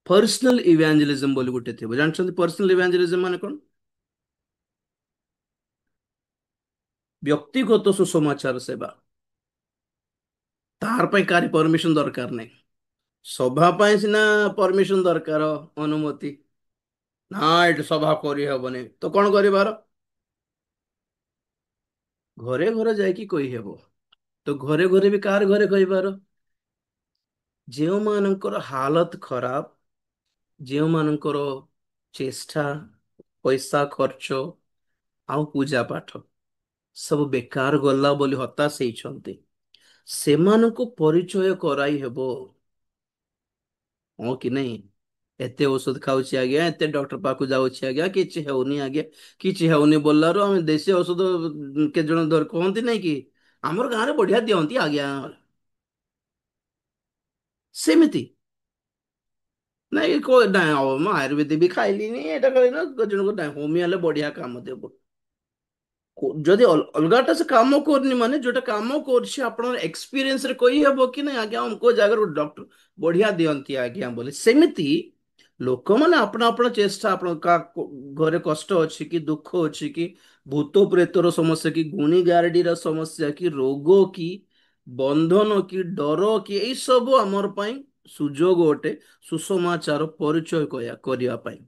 Personal इवांजेलिज्म बोली गोटे थी जानते पर्सनल इवांजेलिज्म माने कौन व्यक्तिगत सुसमाचार सेवा तार ପାଇଁ କାହାରି ପରମିଶନ ଦରକାର ନାହିଁ ସଭା ପାଇଁ ସିନା ପରମିଶନ ଦରକାର ଅନୁମତି ନା ଏଠି ସଭା କରିହବନି ତ କଣ କରିବାର ଘରେ ଘରେ ଯାଇକି କହିହେବ ତ ଘରେ ଘରେ ବି କାହାର ଘରେ କହିବାର ଯେଉଁମାନଙ୍କର ହାଲତ ଖରାପ ଯେଉଁମାନଙ୍କର ଚେଷ୍ଟା ପଇସା ଖର୍ଚ୍ଚ ଆଉ ପୂଜା ପାଠ ସବୁ ବେକାର ଗଲା ବୋଲି ହତାଶ ହେଇଛନ୍ତି ସେମାନଙ୍କୁ ପରିଚୟ କରାଇ ହେବ ହଁ କି ନାଇଁ ଏତେ ଔଷଧ ଖାଉଛି ଆଜ୍ଞା ଏତେ ଡକ୍ଟର ପାଖକୁ ଯାଉଛି ଆଜ୍ଞା କିଛି ହେଉନି ଆଜ୍ଞା କିଛି ହେଉନି ବୋଲାରୁ ଆମେ ଦେଶୀ ଔଷଧ କେତେ ଜଣ ଧର କହନ୍ତି ନାଇଁ କି ଆମର ଗାଁରେ ବଢିଆ ଦିଅନ୍ତି ଆଜ୍ଞା ସେମିତି ନାଇଁ ନାଇଁ ମୁଁ ଆୟୁର୍ବେଦିକ ବି ଖାଇଲିନି ଏଇଟା କହିଲ ଜଣକୁ ନାଇଁ ହୋମିଓ ହେଲେ ବଢିଆ କାମ ଦେବ ଯଦି ଅଲଗାଟା ସେ କାମ କରୁନି ମାନେ ଯୋଉଟା କାମ କରୁଛି ଆପଣଙ୍କ ଏକ୍ସପିରିଏନ୍ସ ରେ କହିହେବ କି ନାଇଁ ଆଜ୍ଞା କୋଉ ଜାଗାରୁ ଡକ୍ଟର ବଢିଆ ଦିଅନ୍ତି ଆଜ୍ଞା ବୋଲି ସେମିତି ଲୋକମାନେ ଆପଣ ଆପଣ ଚେଷ୍ଟା ଆପଣ ଘରେ କଷ୍ଟ ଅଛି କି ଦୁଃଖ ଅଛି କି ଭୂତ ପ୍ରେତର ସମସ୍ୟା କି ଗୁଣି ଗାରେଡିର ସମସ୍ୟା କି ରୋଗ କି ବନ୍ଧନ କି ଡର କି ଏଇ ସବୁ ଆମର ପାଇଁ ସୁଯୋଗ ଗୋଟେ ସୁସମାଚାର ପରିଚୟ କରିବା ପାଇଁ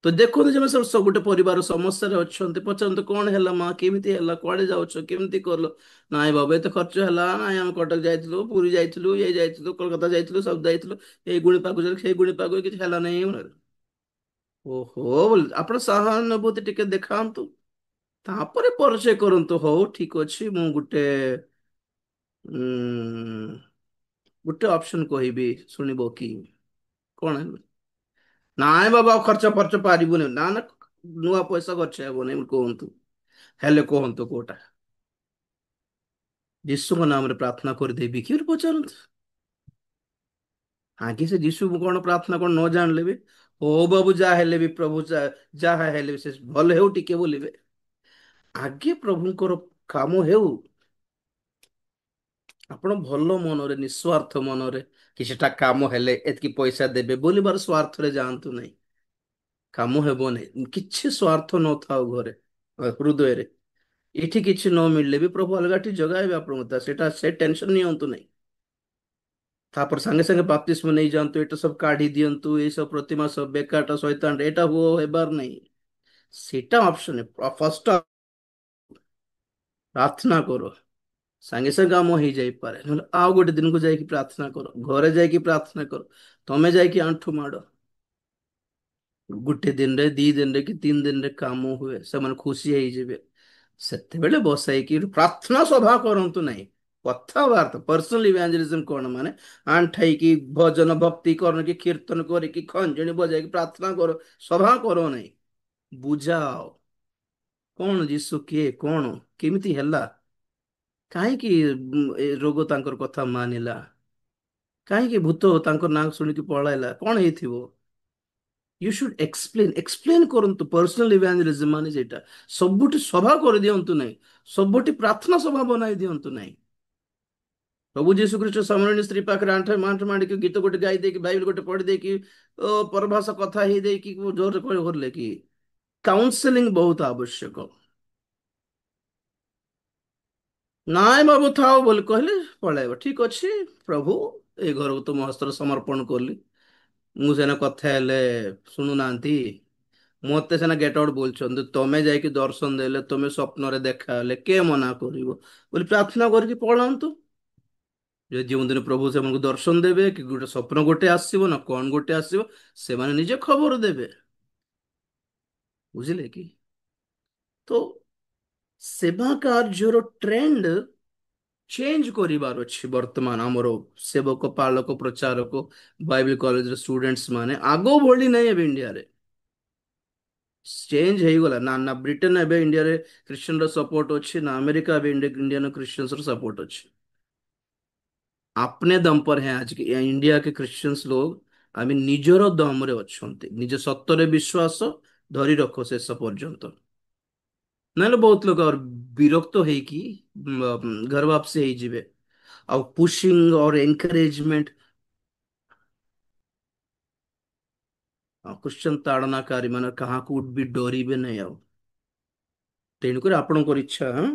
ତ ଦେଖନ୍ତୁ ଯେ ଗୋଟେ ପରିବାର ସମସ୍ୟାରେ ଅଛନ୍ତି ପଚାରନ୍ତୁ କଣ ହେଲା ମା କେମିତି ହେଲା କୁଆଡେ ଯାଉଛ କେମିତି କଲ ନାଇଁ ବାବା ଏତେ ଖର୍ଚ୍ଚ ହେଲା ନାଇଁ ଆମେ କଟକ ଯାଇଥିଲୁ ପୁରୀ ଯାଇଥିଲୁ ଇଏ ଯାଇଥିଲୁ କୋଲକାତା ଯାଇଥିଲୁ ସବୁ ଯାଇଥିଲୁ ଏଇ ଗୁଣି ପାଖକୁ ସେଇ ଗୁଣି ପାଖକୁ କିଛି ହେଲା ନାହିଁ ଓହୋ ଆପଣ ସହାନୁଭୂତି ଟିକେ ଦେଖାନ୍ତୁ ତାପରେ ପରିଚୟ କରନ୍ତୁ ହଉ ଠିକ ଅଛି ମୁଁ ଉଁ ଗୋଟେ ଅପସନ କହିବି ଶୁଣିବ କି କଣ ନାଇଁ ବାବା ଆଉ ଖର୍ଚ୍ଚ ଫର୍ଚ୍ଚ ପାରିବୁନି ନା ନା ନୂଆ ପଇସା ଖର୍ଚ୍ଚ ହେବନି କୁହନ୍ତୁ ହେଲେ କୁହନ୍ତୁ କୋଉଟା ଯୀଶୁଙ୍କ ନାମରେ ପ୍ରାର୍ଥନା କରିଦେବି କି ପଚାରନ୍ତୁ ଆଗେ ସେ ଯୀଶୁ କଣ ପ୍ରାର୍ଥନା କଣ ନ ଜାଣିଲେ ବି ହଉ ବାବୁ ଯାହା ହେଲେ ବି ପ୍ରଭୁ ଯାହା ହେଲେ ବି ସେ ଭଲ ହେଉ ଟିକେ ବୋଲିବେ ଆଗେ ପ୍ରଭୁଙ୍କର କାମ ହେଉ ଆପଣ ଭଲ ମନରେ ନିଃସ୍ୱାର୍ଥ ମନରେ କିଛିଟା କାମ ହେଲେ ଏତିକି ପଇସା ଦେବେ ବୋଲିବାର ସ୍ୱାର୍ଥରେ ଯାଆନ୍ତୁ ନାହିଁ କାମ ହେବ ନାହିଁ କିଛି ସ୍ୱାର୍ଥ ନଥାଉ ଘରେ ହୃଦୟରେ ଏଇଠି କିଛି ନ ମିଳିଲେ ବି ପ୍ରଭୁ ଅଲଗାଠି ଯୋଗାଇବେ ଆପଣଙ୍କୁ ସେଇଟା ସେ ଟେନସନ ନିଅନ୍ତୁ ନାହିଁ ତାପରେ ସାଙ୍ଗେ ସାଙ୍ଗେ ବାପ୍ତିସ୍ମ ନେଇଯାଆନ୍ତୁ ଏଇଟା ସବୁ କାଢି ଦିଅନ୍ତୁ ଏଇ ସବୁ ପ୍ରତିମା ସବୁ ବେକାରଟା ଶୈତାନ ଏଇଟା ହୁଅ ହେବାର ନାହିଁ ସେଇଟା ଅପସନ ଫାର୍ଷ୍ଟ ପ୍ରାର୍ଥନା କର ସାଙ୍ଗେ ସାଙ୍ଗେ କାମ ହେଇଯାଇପାରେ ନହେଲେ ଆଉ ଗୋଟେ ଦିନକୁ ଯାଇକି ପ୍ରାର୍ଥନା କର ଘରେ ଯାଇକି ପ୍ରାର୍ଥନା କର ତମେ ଯାଇକି ଆଣ୍ଠୁ ମାଡ ଗୋଟେ ଦିନରେ ଦି ଦିନରେ କି ତିନି ଦିନରେ କାମ ହୁଏ ସେମାନେ ଖୁସି ହେଇଯିବେ ସେତେବେଳେ ବସାଇକି ପ୍ରାର୍ଥନା ସଭା କରନ୍ତୁ ନାହିଁ କଥାବାର୍ତ୍ତା ପର୍ସନାଲ ଇଭାଞ୍ଜେଲିଜମ କଣ ମାନେ ଆଣ୍ଠାଇକି ଭଜନ ଭକ୍ତି କର କି କୀର୍ତ୍ତନ କରିକି ଖଞ୍ଜଣି ବଜାଇକି ପ୍ରାର୍ଥନା କର ସଭା କର ନାହିଁ ବୁଝାଅ କଣ ଯୀଶୁ କିଏ କଣ କେମିତି ହେଲା କାହିଁକି ଏ ରୋଗ ତାଙ୍କର କଥା ମାନିଲା କାହିଁକି ଭୂତ ତାଙ୍କ ନାଁ ଶୁଣିକି ପଳାଇଲା କଣ ହେଇଥିବ ୟୁ ସୁଡ ଏକ୍ସପ୍ଲେନ କରନ୍ତୁ ପର୍ସନାଲ ଇଭାଞ୍ଜେଲିଜମ ମାନେ ସେଇଟା ସବୁଠି ସଭା କରିଦିଅନ୍ତୁ ନାହିଁ ସବୁଠି ପ୍ରାର୍ଥନା ସଭା ବନାଇ ଦିଅନ୍ତୁ ନାହିଁ ପ୍ରଭୁ ଯୀଶୁ ଖ୍ରୀଷ୍ଟ ସମରଣୀ ସ୍ତ୍ରୀ ପାଖରେ ଆଣ୍ଠ ମାଡିକି ଗୀତ ଗୋଟେ ଗାଇ ଦେଇକି ବାଇବଲ ଗୋଟେ ପଢି ଦେଇକି ପରଭାଷା କଥା ହେଇଦେଇକି ଜୋରରେ କରିଲେ କି କାଉନସେଲିଂ ବହୁତ ଆବଶ୍ୟକ ନାଇଁ ବାବୁ ଥାଉ ବୋଲି କହିଲେ ପଳେଇବ ଠିକ ଅଛି ପ୍ରଭୁ ଏଇ ଘରକୁ ତୁମ ହସ୍ତରେ ସମର୍ପଣ କଲି ମୁଁ ସେନା କଥା ହେଲେ ଶୁଣୁନାହାନ୍ତି ମତେ ସିନା ଗେଟ ଆଉଟ୍ ବୋଲୁଛନ୍ତି ତମେ ଯାଇକି ଦର୍ଶନ ଦେଲେ ତମେ ସ୍ୱପ୍ନରେ ଦେଖା ହେଲେ କିଏ ମନା କରିବ ବୋଲି ପ୍ରାର୍ଥନା କରିକି ପଳାନ୍ତୁ ଯଦି ଯେଉଁଦିନ ପ୍ରଭୁ ସେମାନଙ୍କୁ ଦର୍ଶନ ଦେବେ କି ଗୋଟେ ସ୍ୱପ୍ନ ଗୋଟେ ଆସିବ ନା କଣ ଗୋଟେ ଆସିବ ସେମାନେ ନିଜେ ଖବର ଦେବେ ବୁଝିଲେ କି ତ ସେବା କାର୍ଯ୍ୟର ଟ୍ରେଣ୍ଡ ଚେଞ୍ଜ କରିବାର ଅଛି ବର୍ତ୍ତମାନ ଆମର ସେବକ ପାଳକ ପ୍ରଚାରକ ବାଇବେଲ କଲେଜର ଷ୍ଟୁଡେଣ୍ଟସ୍ ମାନେ ଆଗ ଭଳି ନାହିଁ ଏବେ ଇଣ୍ଡିଆରେ ଚେଞ୍ଜ ହେଇଗଲା ନା ନା ବ୍ରିଟେନ ଏବେ ଇଣ୍ଡିଆରେ ଖ୍ରୀଷ୍ଟିୟନ ର ସପୋର୍ଟ ଅଛି ନା ଆମେରିକା ଏବେ इंडियन क्रिश्चियंस ର सपोर्ट ଅଛି अपने दम पर हैं आज के इंडिया के क्रिश्चियंस लोग ଆମେ ନିଜର ଦମରେ ଅଛନ୍ତି ନିଜ ସତ୍ୟରେ ବିଶ୍ୱାସ ଧରି ରଖ ଶେଷ ପର୍ଯ୍ୟନ୍ତ ନହେଲେ ବହୁତ ଲୋକ ଆହୁରି ବିରକ୍ତ ହେଇକି ଘର ବାପସି ହେଇଯିବେ ଆଉ ପୁशिंग और एनकरेजमेंट କ୍ୱେଶ୍ଚନ ତାଡ଼ନାକାରୀ ମାନେ କାହାକୁ ବି ଡରିବେ ନାହିଁ ଆଉ। ତେଣୁକରି ଆପଣଙ୍କର ଇଚ୍ଛା, ହଁ?